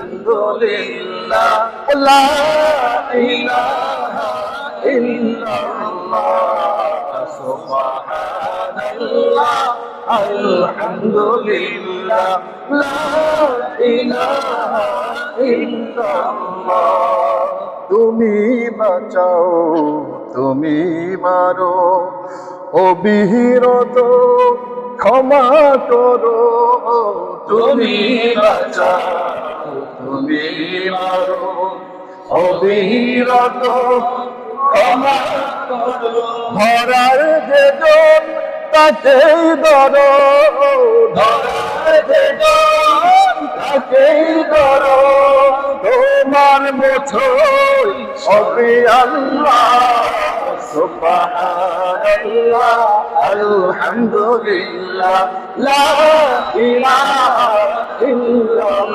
আলহামদুলিল্লাহ লা ইলাহা ইল্লাল্লাহ সুবহানাল্লাহ আলহামদুলিল্লাহ লা ইলাহা ইল্লাল্লাহ। তুমি বাঁচাও, তুমি মারো, অবিরত ক্ষমা করো। তুমি বাঁচাও, তুমি মারো, অবিরত ক্ষমা করো। ধরার যেজন তাকেই ধরো, ধরার যেজন তাকেই ধরো। তোমার বছর হবে আল্লাহ সুবহানাল্লাহ আলহামদুলিল্লাহ লা ইলাহা ইল্লাল্লাহ।